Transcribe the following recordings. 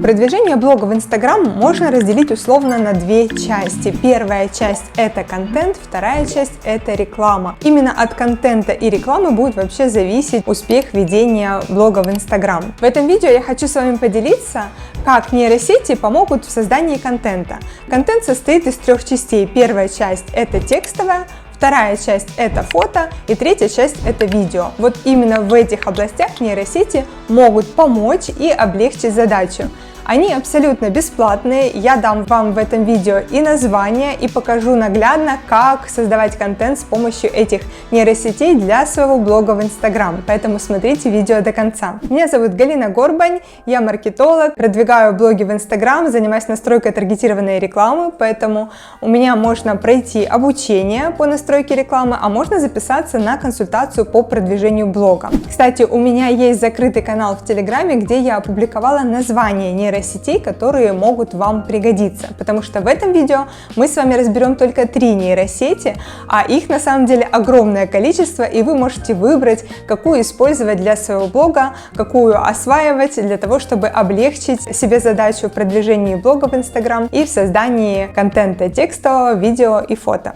Продвижение блога в Instagram можно разделить условно на две части. Первая часть – это контент, вторая часть – это реклама. Именно от контента и рекламы будет вообще зависеть успех ведения блога в Instagram. В этом видео я хочу с вами поделиться, как нейросети помогут в создании контента. Контент состоит из трех частей. Первая часть – это текстовая, вторая часть – это фото, и третья часть – это видео. Вот именно в этих областях нейросети могут помочь и облегчить задачу. Они абсолютно бесплатные, я дам вам в этом видео и название, и покажу наглядно, как создавать контент с помощью этих нейросетей для своего блога в Instagram, поэтому смотрите видео до конца. Меня зовут Галина Горбань, я маркетолог, продвигаю блоги в Instagram, занимаюсь настройкой таргетированной рекламы, поэтому у меня можно пройти обучение по настройке рекламы, а можно записаться на консультацию по продвижению блога. Кстати, у меня есть закрытый канал в Телеграме, где я опубликовала название нейросетей, которые могут вам пригодиться, потому что в этом видео мы с вами разберем только 3 нейросети, а их на самом деле огромное количество, и вы можете выбрать, какую использовать для своего блога, какую осваивать для того, чтобы облегчить себе задачу в продвижении блога в Instagram и в создании контента текстового, видео и фото.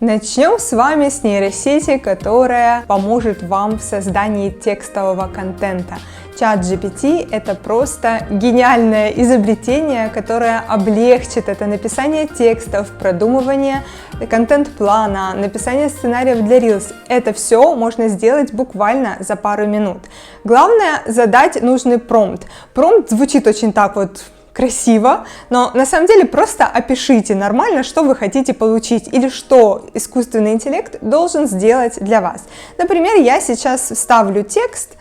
Начнем с вами с нейросети, которая поможет вам в создании текстового контента. ChatGPT – это просто гениальное изобретение, которое облегчит это написание текстов, продумывание контент-плана, написание сценариев для Reels. Это все можно сделать буквально за пару минут. Главное – задать нужный промпт. Промпт звучит очень так вот красиво, но на самом деле просто опишите нормально, что вы хотите получить или что искусственный интеллект должен сделать для вас. Например, я сейчас вставлю текст.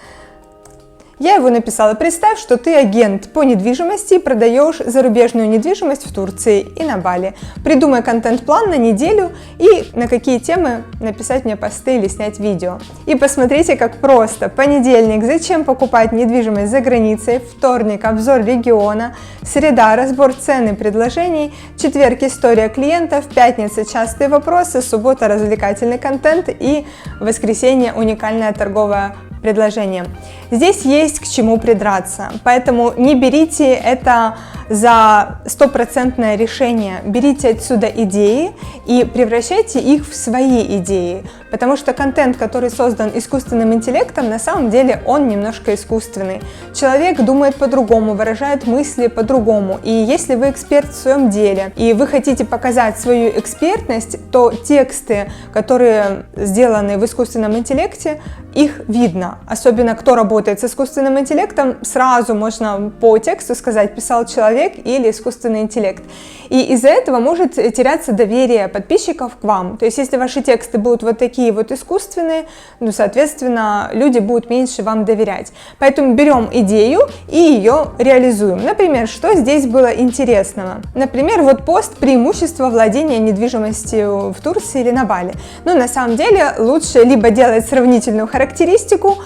Я его написала: представь, что ты агент по недвижимости и продаешь зарубежную недвижимость в Турции и на Бали. Придумай контент-план на неделю и на какие темы написать мне посты или снять видео. И посмотрите, как просто. Понедельник – зачем покупать недвижимость за границей, вторник – обзор региона, среда – разбор цен и предложений, четверг – история клиентов, пятница – частые вопросы, суббота – развлекательный контент и воскресенье – уникальное торговое предложение. Здесь есть к чему придраться, поэтому не берите это за стопроцентное решение, берите отсюда идеи и превращайте их в свои идеи, потому что контент, который создан искусственным интеллектом, на самом деле он немножко искусственный. Человек думает по-другому, выражает мысли по-другому, и если вы эксперт в своем деле и вы хотите показать свою экспертность, то тексты, которые сделаны в искусственном интеллекте, их видно. Особенно кто работает с искусственным интеллектом, сразу можно по тексту сказать, писал человек или искусственный интеллект. И из-за этого может теряться доверие подписчиков к вам. То есть если ваши тексты будут вот такие вот искусственные, ну, соответственно, люди будут меньше вам доверять. Поэтому берем идею и ее реализуем. Например, что здесь было интересного? Например, вот пост «Преимущество владения недвижимостью в Турции или на Бали». Ну, на самом деле, лучше либо делать сравнительную характеристику,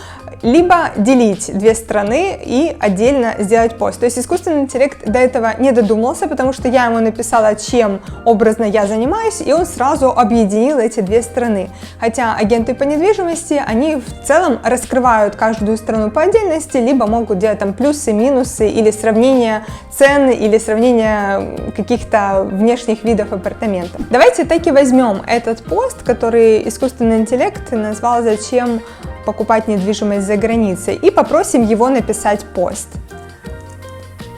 либо делить две страны и отдельно сделать пост. То есть искусственный интеллект до этого не додумался, потому что я ему написала, чем образно я занимаюсь, и он сразу объединил эти две страны. Хотя агенты по недвижимости, они в целом раскрывают каждую страну по отдельности, либо могут делать там плюсы, минусы, или сравнение цен, или сравнение каких-то внешних видов апартаментов. Давайте так и возьмем этот пост, который искусственный интеллект назвал «Зачем покупать недвижимость за границей», и попросим его написать пост.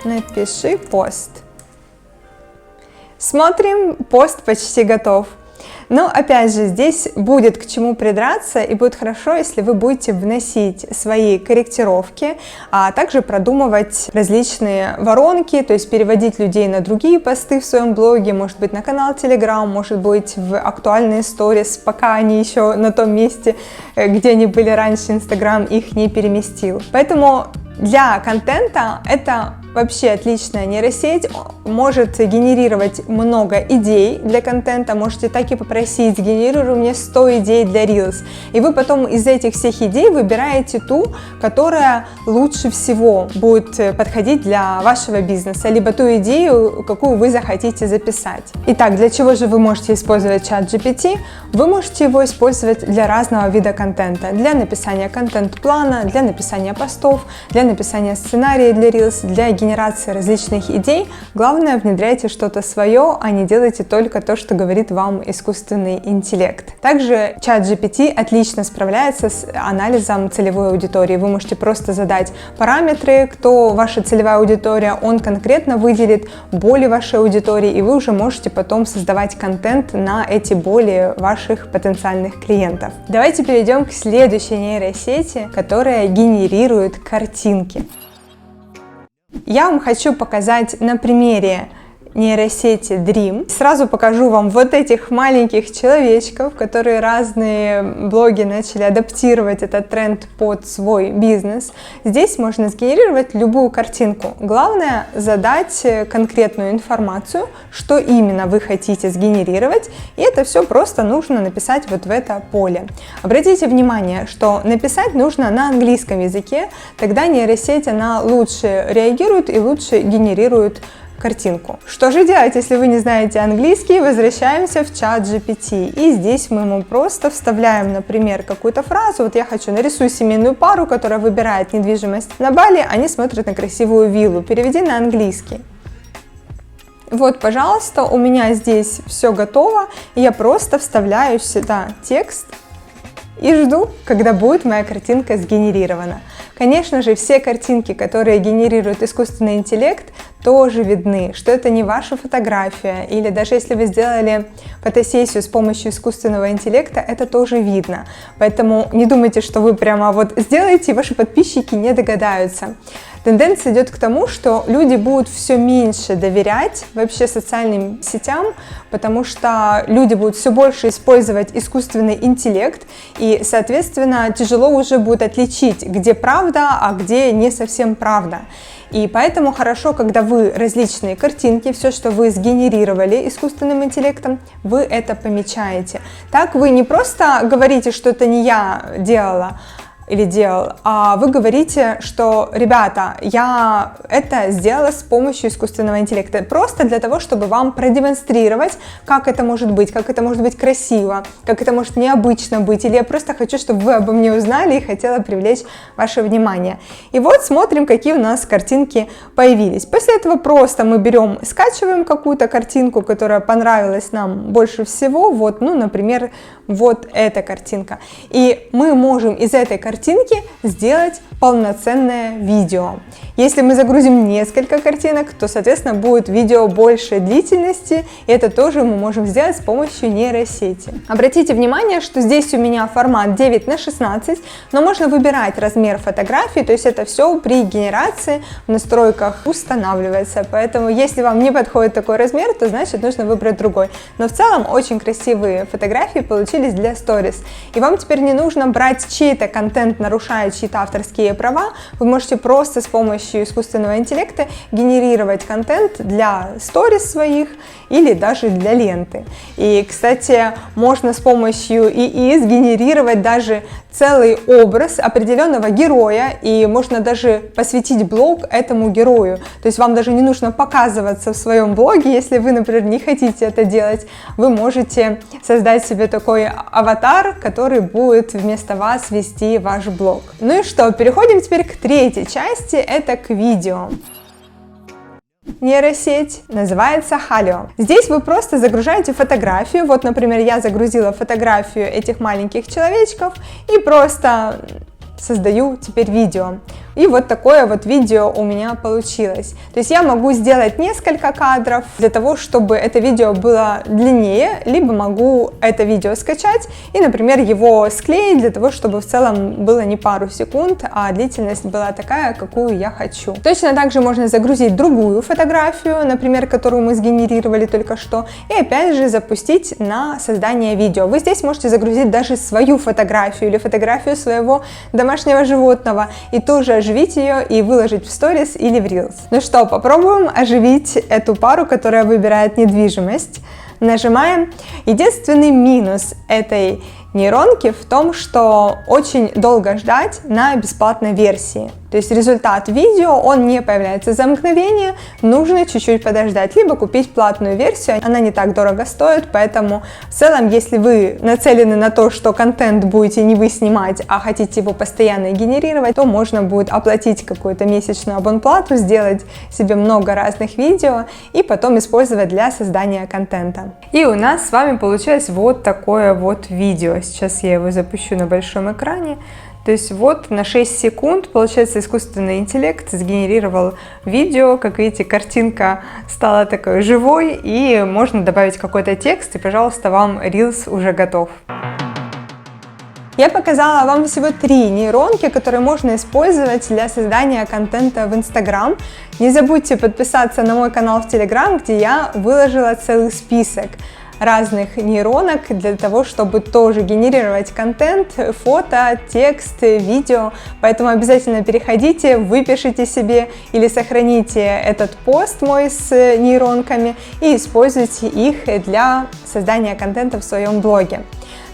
Напиши пост. Смотрим, пост почти готов. Но опять же, здесь будет к чему придраться, и будет хорошо, если вы будете вносить свои корректировки, а также продумывать различные воронки, то есть переводить людей на другие посты в своем блоге, может быть на канал Telegram, может быть в актуальные сторис, пока они еще на том месте, где они были раньше, Instagram их не переместил. Поэтому для контента это вообще отличная нейросеть, может генерировать много идей для контента, можете так и попросить: генерируй мне 100 идей для Reels, и вы потом из этих всех идей выбираете ту, которая лучше всего будет подходить для вашего бизнеса, либо ту идею, какую вы захотите записать. Итак, для чего же вы можете использовать ChatGPT? Вы можете его использовать для разного вида контента, для написания контент-плана, для написания постов, для написания сценария для Reels, для генерации различных идей. Главное, внедряйте что-то свое, а не делайте только то, что говорит вам искусственный интеллект. Также ChatGPT отлично справляется с анализом целевой аудитории. Вы можете просто задать параметры, кто ваша целевая аудитория, он конкретно выделит боли вашей аудитории, и вы уже можете потом создавать контент на эти боли ваших потенциальных клиентов. Давайте перейдем к следующей нейросети, которая генерирует картинки. Я вам хочу показать на примере нейросети Dream. Сразу покажу вам вот этих маленьких человечков, которые разные блоги начали адаптировать этот тренд под свой бизнес. Здесь можно сгенерировать любую картинку. Главное задать конкретную информацию, что именно вы хотите сгенерировать, и это все просто нужно написать вот в это поле. Обратите внимание, что написать нужно на английском языке, тогда нейросеть она лучше реагирует и лучше генерирует картинку. Что же делать, если вы не знаете английский? Возвращаемся в ChatGPT. И здесь мы ему просто вставляем, например, какую-то фразу. Вот я хочу: нарисуй семейную пару, которая выбирает недвижимость на Бали, они смотрят на красивую виллу. Переведи на английский. Вот, пожалуйста, у меня здесь все готово. Я просто вставляю сюда текст и жду, когда будет моя картинка сгенерирована. Конечно же, все картинки, которые генерирует искусственный интеллект, тоже видны, что это не ваша фотография, или даже если вы сделали фотосессию с помощью искусственного интеллекта, это тоже видно. Поэтому не думайте, что вы прямо вот сделаете, и ваши подписчики не догадаются. Тенденция идет к тому, что люди будут все меньше доверять вообще социальным сетям, потому что люди будут все больше использовать искусственный интеллект, и, соответственно, тяжело уже будет отличить, где правда, а где не совсем правда. И поэтому хорошо, когда вы различные картинки, все, что вы сгенерировали искусственным интеллектом, вы это помечаете. Так вы не просто говорите, что это не я делала или делал, а вы говорите, что, ребята, я это сделала с помощью искусственного интеллекта, просто для того, чтобы вам продемонстрировать, как это может быть красиво, как это может необычно быть, или я просто хочу, чтобы вы обо мне узнали и хотела привлечь ваше внимание. И вот смотрим, какие у нас картинки появились. После этого просто мы берем, скачиваем какую-то картинку, которая понравилась нам больше всего, вот, ну, например, вот эта картинка. И мы можем из этой картинки сделать полноценное видео. Если мы загрузим несколько картинок, то, соответственно, будет видео большей длительности, и это тоже мы можем сделать с помощью нейросети. Обратите внимание, что здесь у меня формат 9:16, но можно выбирать размер фотографии, то есть это все при генерации в настройках устанавливается, поэтому если вам не подходит такой размер, то значит нужно выбрать другой. Но в целом очень красивые фотографии получились для сторис, и вам теперь не нужно брать чей-то контент, нарушая чьи-то авторские права, вы можете просто с помощью искусственного интеллекта генерировать контент для сторис своих или даже для ленты. И, кстати, можно с помощью ИИ сгенерировать даже целый образ определенного героя, и можно даже посвятить блог этому герою. То есть вам даже не нужно показываться в своем блоге, если вы, например, не хотите это делать. Вы можете создать себе такой аватар, который будет вместо вас вести ваш блог. Ну и что, переходим теперь к третьей части, это к видео. Нейросеть называется Halio. Здесь вы просто загружаете фотографию. Вот, например, я загрузила фотографию этих маленьких человечков и просто создаю теперь видео. И вот такое вот видео у меня получилось. То есть я могу сделать несколько кадров для того, чтобы это видео было длиннее, либо могу это видео скачать и, например, его склеить для того, чтобы в целом было не пару секунд, а длительность была такая, какую я хочу. Точно так же можно загрузить другую фотографию, например, которую мы сгенерировали только что, и опять же запустить на создание видео. Вы здесь можете загрузить даже свою фотографию или фотографию своего домашнего животного и тоже оживить ее и выложить в сторис или в Reels. Ну что, попробуем оживить эту пару, которая выбирает недвижимость. Нажимаем. Единственный минус этой нейронки в том, что очень долго ждать на бесплатной версии. То есть результат видео, он не появляется за мгновение, нужно чуть-чуть подождать, либо купить платную версию, она не так дорого стоит, поэтому в целом, если вы нацелены на то, что контент будете не вы снимать, а хотите его постоянно генерировать, то можно будет оплатить какую-то месячную абонплату, сделать себе много разных видео и потом использовать для создания контента. И у нас с вами получилось вот такое вот видео. Сейчас я его запущу на большом экране. То есть вот на 6 секунд, получается, искусственный интеллект сгенерировал видео. Как видите, картинка стала такой живой, и можно добавить какой-то текст, и, пожалуйста, вам Reels уже готов. Я показала вам всего 3 нейронки, которые можно использовать для создания контента в Instagram. Не забудьте подписаться на мой канал в Telegram, где я выложила целый список разных нейронок для того, чтобы тоже генерировать контент, фото, текст, видео. Поэтому обязательно переходите, выпишите себе или сохраните этот пост мой с нейронками и используйте их для создания контента в своем блоге.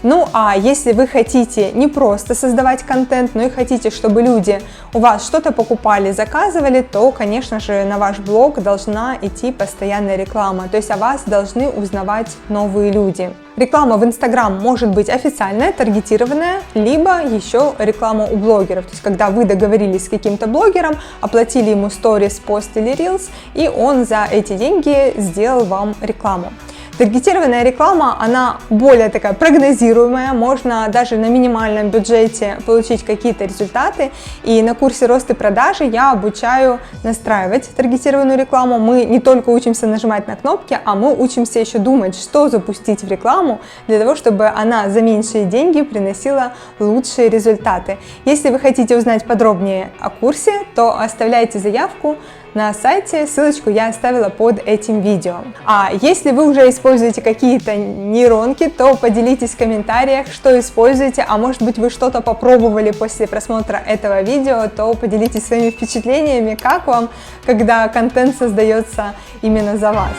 Ну а если вы хотите не просто создавать контент, но и хотите, чтобы люди у вас что-то покупали, заказывали, то, конечно же, на ваш блог должна идти постоянная реклама, то есть о вас должны узнавать новые люди. Реклама в Instagram может быть официальная, таргетированная, либо еще реклама у блогеров, то есть когда вы договорились с каким-то блогером, оплатили ему сторис, пост или Reels, и он за эти деньги сделал вам рекламу. Таргетированная реклама, она более такая прогнозируемая, можно даже на минимальном бюджете получить какие-то результаты. И на курсе «Рост и продажи» я обучаю настраивать таргетированную рекламу. Мы не только учимся нажимать на кнопки, а мы учимся еще думать, что запустить в рекламу, для того, чтобы она за меньшие деньги приносила лучшие результаты. Если вы хотите узнать подробнее о курсе, то оставляйте заявку на сайте, ссылочку я оставила под этим видео. А если вы уже используете какие-то нейронки, то поделитесь в комментариях, что используете, а может быть вы что-то попробовали после просмотра этого видео, то поделитесь своими впечатлениями, как вам, когда контент создается именно за вас.